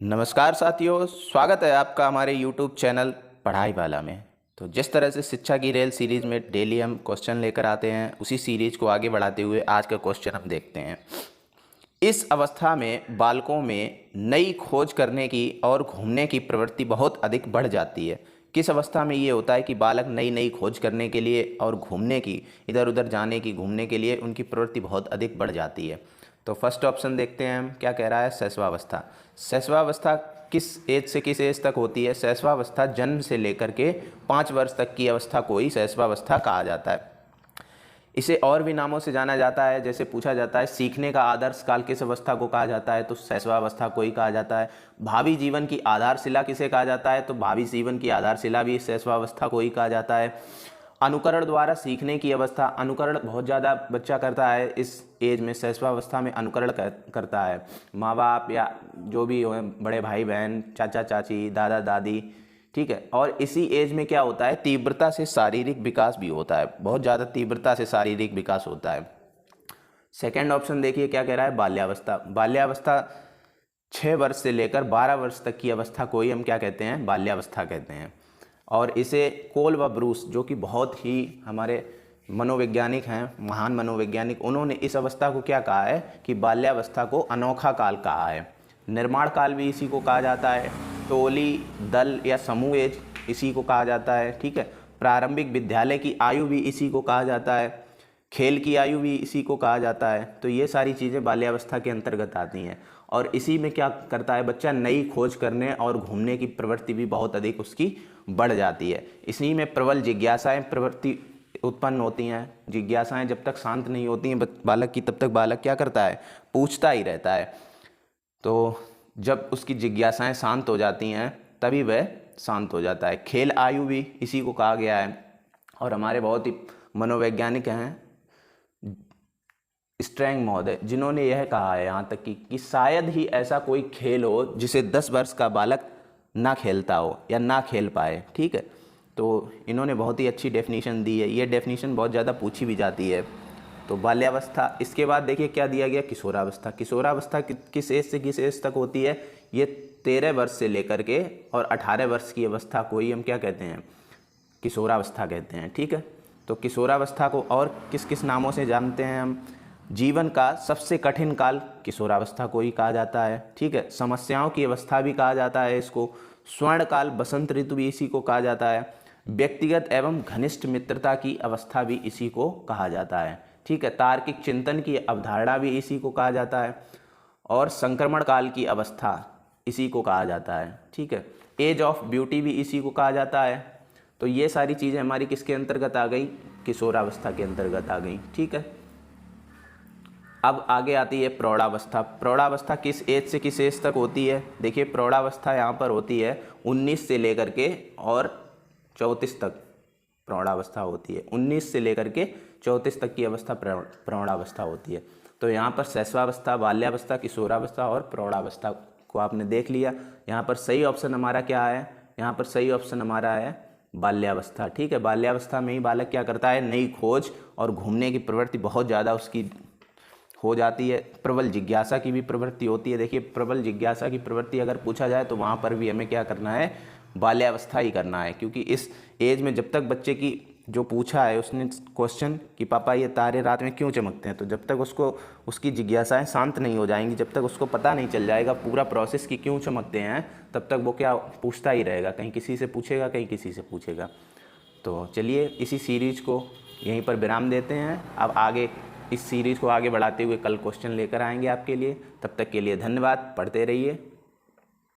नमस्कार साथियों, स्वागत है आपका हमारे YouTube चैनल पढ़ाई वाला में। तो जिस तरह से शिक्षा की रेल सीरीज़ में डेली हम क्वेश्चन लेकर आते हैं, उसी सीरीज़ को आगे बढ़ाते हुए आज का क्वेश्चन हम देखते हैं। इस अवस्था में बालकों में नई खोज करने की और घूमने की प्रवृत्ति बहुत अधिक बढ़ जाती है। किस अवस्था में ये होता है कि बालक नई नई खोज करने के लिए और घूमने की, इधर उधर जाने की, घूमने के लिए उनकी प्रवृत्ति बहुत अधिक बढ़ जाती है। तो फर्स्ट ऑप्शन देखते हैं हम, क्या कह रहा है, शैशवावस्था। शैशवावस्था किस एज से किस एज तक होती है? शैशवावस्था जन्म से लेकर के 5 वर्ष तक की अवस्था को ही शैशवावस्था कहा जाता है। इसे और भी नामों से जाना जाता है, जैसे पूछा जाता है सीखने का आदर्श काल किस अवस्था को कहा जाता है, तो शैशवावस्था को ही कहा जाता है। भावी जीवन की आधारशिला किसे कहा जाता है, तो भावी जीवन की आधारशिला भी शैशवावस्था को ही कहा जाता है। अनुकरण द्वारा सीखने की अवस्था, अनुकरण बहुत ज़्यादा बच्चा करता है इस एज में, शैशवावस्था में अनुकरण करता है। माँ बाप या जो भी हो, बड़े भाई बहन, चाचा चाची, दादा दादी, ठीक है। और इसी एज में क्या होता है, तीव्रता से शारीरिक विकास भी होता है, बहुत ज़्यादा तीव्रता से शारीरिक विकास होता है। सेकेंड ऑप्शन देखिए क्या कह रहा है, बाल्यावस्था। बाल्यावस्था 6 वर्ष से लेकर 12 वर्ष तक की अवस्था को ही हम क्या कहते हैं, बाल्यावस्था कहते हैं। और इसे कोल व ब्रूस, जो कि बहुत ही हमारे मनोवैज्ञानिक हैं, महान मनोवैज्ञानिक, उन्होंने इस अवस्था को क्या कहा है कि बाल्यावस्था को अनोखा काल कहा है। निर्माण काल भी इसी को कहा जाता है। टोली, दल या समूह एज इसी को कहा जाता है, ठीक है। प्रारंभिक विद्यालय की आयु भी इसी को कहा जाता है। खेल की आयु भी इसी को कहा जाता है। तो ये सारी चीज़ें बाल्यावस्था के अंतर्गत आती हैं। और इसी में क्या करता है बच्चा, नई खोज करने और घूमने की प्रवृत्ति भी बहुत अधिक उसकी बढ़ जाती है। इसी में प्रबल जिज्ञासाएं प्रवृत्ति उत्पन्न होती हैं। जिज्ञासाएं जब तक शांत नहीं होती हैं बालक की, तब तक बालक क्या करता है, पूछता ही रहता है। तो जब उसकी जिज्ञासाएं शांत हो जाती हैं तभी वह शांत हो जाता है। खेल आयु भी इसी को कहा गया है। और हमारे बहुत ही मनोवैज्ञानिक हैं स्ट्रैंग महोदय, जिन्होंने यह कहा है यहाँ तक कि शायद ही ऐसा कोई खेल हो जिसे 10 वर्ष का बालक ना खेलता हो या ना खेल पाए, ठीक है। तो इन्होंने बहुत ही अच्छी डेफिनेशन दी है। ये डेफिनेशन बहुत ज़्यादा पूछी भी जाती है। तो बाल्यावस्था, इसके बाद देखिए क्या दिया गया, किशोरावस्था। किशोरावस्था किस एज से किस एज तक होती है? ये 13 वर्ष से लेकर के और 18 वर्ष की अवस्था को ही हम क्या कहते हैं, किशोरावस्था कहते हैं, ठीक है। तो किशोरावस्था को और किस किस नामों से जानते हैं हम? जीवन का सबसे कठिन काल किशोरावस्था को ही कहा जाता है, ठीक है। समस्याओं की अवस्था भी कहा जाता है इसको। स्वर्ण काल, बसंत ऋतु भी इसी को कहा जाता है। व्यक्तिगत एवं घनिष्ठ मित्रता की अवस्था भी इसी को कहा जाता है, ठीक है। तार्किक चिंतन की अवधारणा भी इसी को कहा जाता है। और संक्रमण काल की अवस्था इसी को कहा जाता है, ठीक है। एज ऑफ ब्यूटी भी इसी को कहा जाता है। तो ये सारी चीज़ें हमारी किसके अंतर्गत आ गई, किशोरावस्था के अंतर्गत आ गई, ठीक है। अब आगे आती है प्रौढ़ावस्था। प्रौढ़ावस्था किस एज से किस एज तक होती है? देखिए प्रौढ़ावस्था यहाँ पर होती है 19 से लेकर के और 34 तक प्रौढ़ावस्था होती है। 19 से लेकर के 34 तक की अवस्था प्रौढ़ावस्था होती है। तो यहाँ पर शैशवावस्था, बाल्यावस्था, किशोरावस्था और प्रौढ़ावस्था को आपने देख लिया। यहाँ पर सही ऑप्शन हमारा क्या है? यहाँ पर सही ऑप्शन हमारा है बाल्यावस्था, ठीक है। बाल्यावस्था में ही बालक क्या करता है, नई खोज और घूमने की प्रवृत्ति बहुत ज़्यादा उसकी हो जाती है। प्रबल जिज्ञासा की भी प्रवृत्ति होती है। देखिए प्रबल जिज्ञासा की प्रवृत्ति अगर पूछा जाए तो वहाँ पर भी हमें क्या करना है, बाल्यावस्था ही करना है। क्योंकि इस एज में जब तक बच्चे की, जो पूछा है उसने क्वेश्चन कि पापा ये तारे रात में क्यों चमकते हैं, तो जब तक उसको उसकी जिज्ञासाएं शांत नहीं हो जाएंगी, जब तक उसको पता नहीं चल जाएगा पूरा प्रोसेस कि क्यों चमकते हैं, तब तक वो क्या पूछता ही रहेगा, कहीं किसी से पूछेगा, कहीं किसी से पूछेगा। तो चलिए इसी सीरीज को यहीं पर विराम देते हैं। अब आगे इस सीरीज़ को आगे बढ़ाते हुए कल क्वेश्चन लेकर आएंगे आपके लिए। तब तक के लिए धन्यवाद, पढ़ते रहिए।